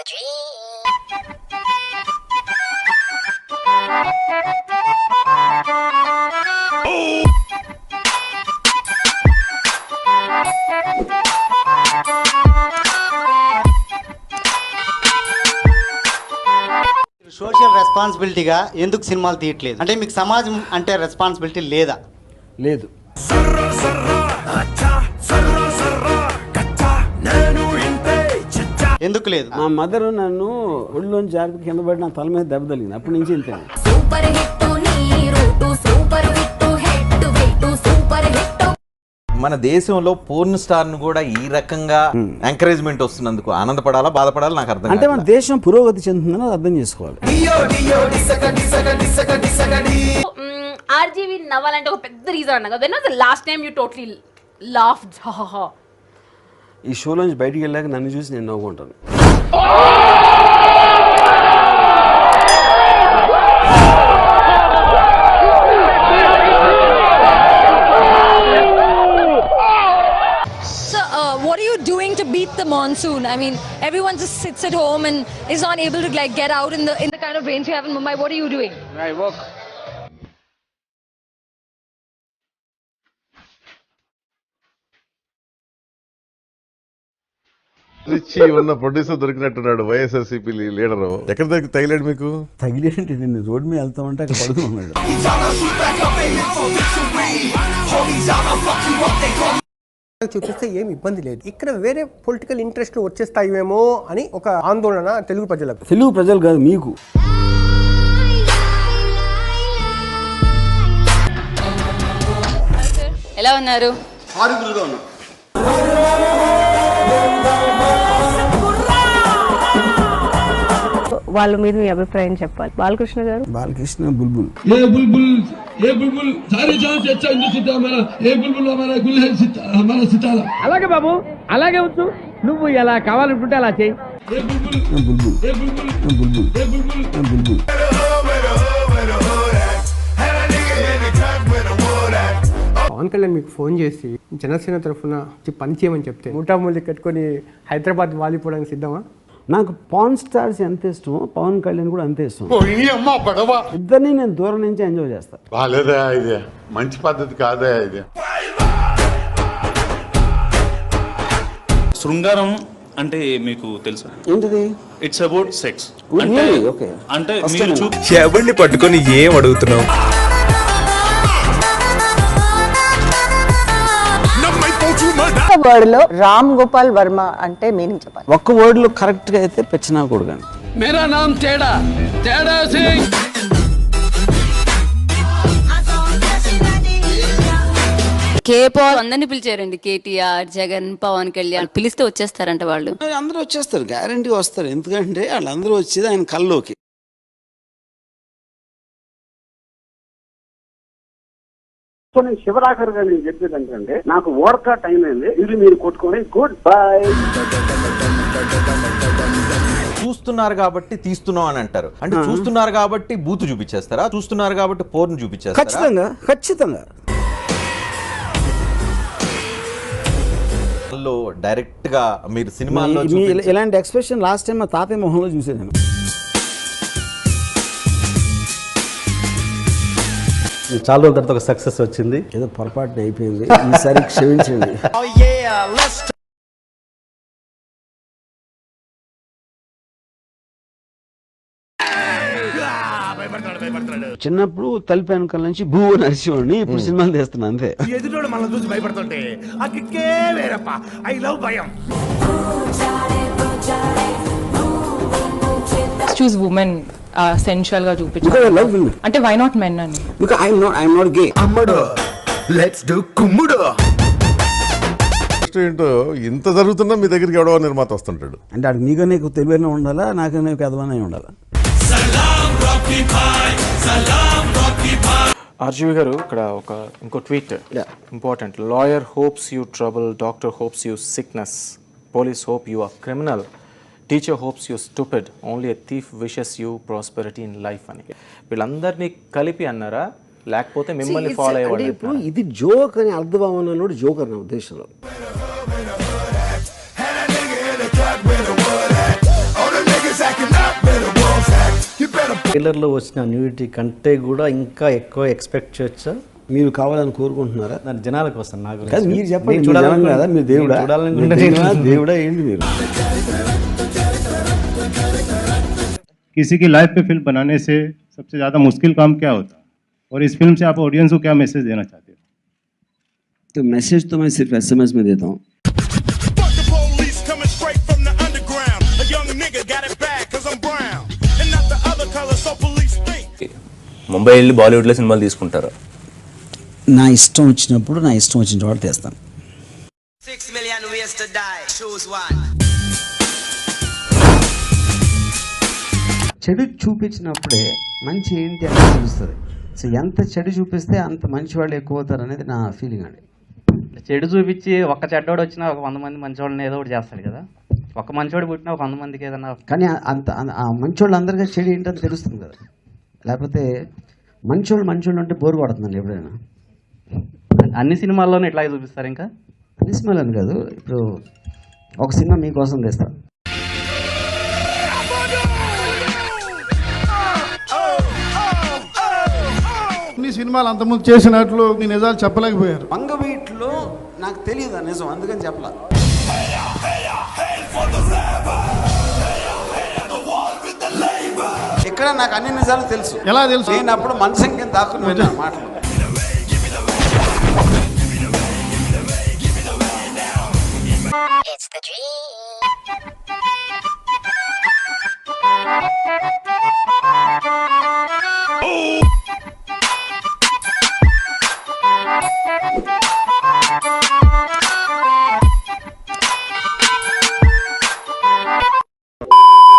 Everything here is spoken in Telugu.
సోషల్ రెస్పాన్సిబిలిటీగా ఎందుకు సినిమాలు తీయట్లేదు? అంటే మీకు సమాజం అంటే రెస్పాన్సిబిలిటీ లేదా? లేదు. ఎందుకు లేదు? మా మదర్ నన్ను ఒళ్ళోంచి జాగ్రత్త కింద పడి నా తల మీద దెబ్బ తగిలింది. అప్పటి నుంచి ఇంతే. మన దేశంలో పోర్న్ స్టార్ ను కూడా ఈ రకంగా ఎంకరేజ్మెంట్ వస్తున్నందుకు ఆనందపడాలా, బాధపడాలా నాకు అర్థం అంటే మన దేశం పురోగతి చెందుతుందని అర్థం చేసుకోవాలి. ఆర్జీవి నవ్వాలంటే ఒక పెద్ద రీజన్ అన్నా కదా. When was the last time you totally laughed? ఈ షోలోంచి బయటికి వెళ్ళాక నన్ను చూసి నేను నవ్వుకుంటాను. What are you doing to beat the monsoon? I mean, everyone just sits at home and is not able to like get out in the kind of rains you have in Mumbai. What are you doing? I work. రిచి ఉన్న ప్రొడ్యూసర్ దొరికినట్టున్నాడు. వైఎస్ఆర్సీపీ లీడరు ఎక్కడ తగిలాడు మీకు? తగిలేంటి? నేను రోడ్డు మీద వెళ్తామంటే అక్కడ పడుతున్నాడు. చూపిస్తే ఏం ఇబ్బంది లేదు. ఇక్కడ వేరే పొలిటికల్ ఇంట్రెస్ట్ వచ్చేస్తాయేమో అని ఒక ఆందోళన తెలుగు ప్రజలకు. తెలుగు ప్రజలు కాదు, మీకు. ఎలా ఉన్నారు? హారిబుల్గా ఉన్నా. వాళ్ళ మీద మీ అభిప్రాయం చెప్పాలి. బాలకృష్ణ గారు. బాలకృష్ణ బుల్బుల్. అలాగే బాబు, అలాగే వచ్చు. నువ్వు ఎలా కావాలనుకుంటే అలా చెయ్యి. పవన్ కళ్యాణ్ మీకు ఫోన్ చేసి జనసేన తరఫున పని చేయమని చెప్తే మూటామూలి కట్టుకొని హైదరాబాద్ వాలిపోవడానికి సిద్ధమా? నాకు పాన్ స్టార్స్ ఎంత ఇష్టమో పవన్ కళ్యాణ్ కూడా అంతే ఇష్టం. ఇద్దరిని నేను దూరం నుంచి ఎంజాయ్ చేస్తాను. బాలేదా? ఇది మంచి పద్ధతి కాదా? ఇది శృంగారం అంటే మీకు తెలుసా? ఏంటిది? It's about sex. అంటే ఎవరిని పట్టుకొని ఏం అడుగుతున్నావు? వర్డ్ లో రామ్ గోపాల్ వర్మ అంటే మీనింగ్ చెప్పాలి. ఒక్క వర్డ్ లో కరెక్ట్ గా అయితే పెచ్చినా కూడా. మేరా నామ్ తేడా తేడా సింగ్. అందరినీ పిలిచారండి. కేటీఆర్, జగన్, పవన్ కళ్యాణ్ పిలిస్తే వచ్చేస్తారంట వాళ్ళు. అందరూ వచ్చేస్తారు, గ్యారంటీ వస్తారు. ఎందుకంటే వాళ్ళందరూ వచ్చేది ఆయన కల్లోకి. సో నేను శివరాఖర్ గారు నేను చెప్పేది ఏంటంటే, నాకు ఓడకా టైం అయింది, ఇది మీరు కొట్టుకొని గుడ్ బై. చూస్తున్నారు కాబట్టి తీస్తున్నాం అని అంటారు. అంటే చూస్తున్నారు కాబట్టి బూతు చూపించేస్తారా? చూస్తున్నారు కాబట్టి పోర్ను చూపించేస్తారా? ఖచ్చితంగా, ఖచ్చితంగా. డైరెక్ట్ గా మీరు సినిమాలో ఇలాంటి ఎక్స్ప్రెషన్ లాస్ట్ టైం మా తాతయ్య మొహంలో చూసాను నేను. చాలా రోజుల తర్వాత ఒక సక్సెస్ వచ్చింది. ఏదో పొరపాటు అయిపోయింది, ఈసారి క్షమించండి. చిన్నప్పుడు తలుపు వెనకాల నుంచి భూ నడిచేవాడిని, ఇప్పుడు సినిమాలు తీస్తున్నా అంతే. ఎదుటోడు మనం చూసి భయపడుతుంటే ఆ కిక్కే వేరప్ప. ఐ లవ్ భయం. చూస్ ఉమెన్ సెన్షువల్ గా చూపించాలి అంటే వై నాట్ మెన్ అని. ఐఎమ్ నాట్ గే. అమ్మడు లెట్స్ డు కుమ్ముడు. ఏంటో ఇంత జరుగుతున్నా మీ దగ్గరికి ఎవడో నిర్మాత వస్తుంటాడు. అంటే అది నీకనే తెలివైన ఉండాలా, నాకనే పెదవనే ఉండాలా? ఆర్జీవి గారు, ఇక్కడ ఇంకో tweet important. Lawyer hopes you trouble, doctor hopes you sickness, police hope you are criminal, teacher hopes you stupid, only a thief wishes you prosperity in life అని. వీళ్ళందరినీ కలిపి అన్నారా, లేకపోతే మిమ్మల్ని ఫాలో అయ్యేవాళ్ళు? ఇప్పుడు ఇది జోక్ అని అర్థభావనలో జోకర్ నా ఉద్దేశంలో. ట్రైలర్లో వచ్చిన న్యూడిటీ కంటే కూడా ఇంకా ఎక్కువ ఎక్స్పెక్ట్ చేయొచ్చా? మీరు కావాలని కోరుకుంటున్నారా? జనాలకు వస్తాను నాకు కాదు, మీరు చెప్పండి. చూడాలని కదా, మీరు దేవుడా? దేవుడా ఏంటి మీరు? किसी की लाइफ पे फिल्म बनाने से सबसे ज़्यादा मुश्किल काम क्या होता है और इस फिल्म से आप ऑडियंस को क्या मैसेज देना चाहते हो? तो मैसेज तो मैं सिर्फ SMS में देता हूँ. ముంబై వెళ్ళి బాలీవుడ్లో సినిమాలు తీసుకుంటారు. నా ఇష్టం వచ్చినప్పుడు నా ఇష్టం వచ్చిన వాడు తెస్తాను. చెడు చూపించినప్పుడే మంచి ఏంటి అని తెలుస్తుంది. సో ఎంత చెడు చూపిస్తే అంత మంచి వాళ్ళు ఎక్కువ అవుతారు అనేది నా ఫీలింగ్ అండి. చెడు చూపించి ఒక చెడ్డోడు వచ్చినా ఒక 100 మంది మంచివాళ్ళని ఏదో ఒకటి చేస్తాడు కదా. ఒక మంచివాడు పుట్టినా ఒక 100 మందికి ఏదన్నా. కానీ అంత ఆ మంచోళ్ళు అందరికీ చెడు ఏంటని తెలుస్తుంది కదా. లేకపోతే మంచోళ్ళు అంటే బోరు పడుతుందండి ఎప్పుడైనా. అన్ని సినిమాల్లోనే ఇట్లాగే చూపిస్తారు. ఇంకా అన్ని సినిమాలని కాదు, ఇప్పుడు ఒక సినిమా మీకోసం తెస్తా. సినిమాలు అంతకుముందు చేసినట్లు మీ నిజాలు చెప్పలేకపోయారు. మంగవీట్లో నాకు తెలియదు నిజం, అందుకని చెప్పలా. ఇక్కడ నాకు అన్ని నిజాలు తెలుసు. ఎలా తెలుసు? నేను అప్పుడు మనసు ఇంకేం దాక్కుని వెళ్ళాను మాటలు. It's the dream.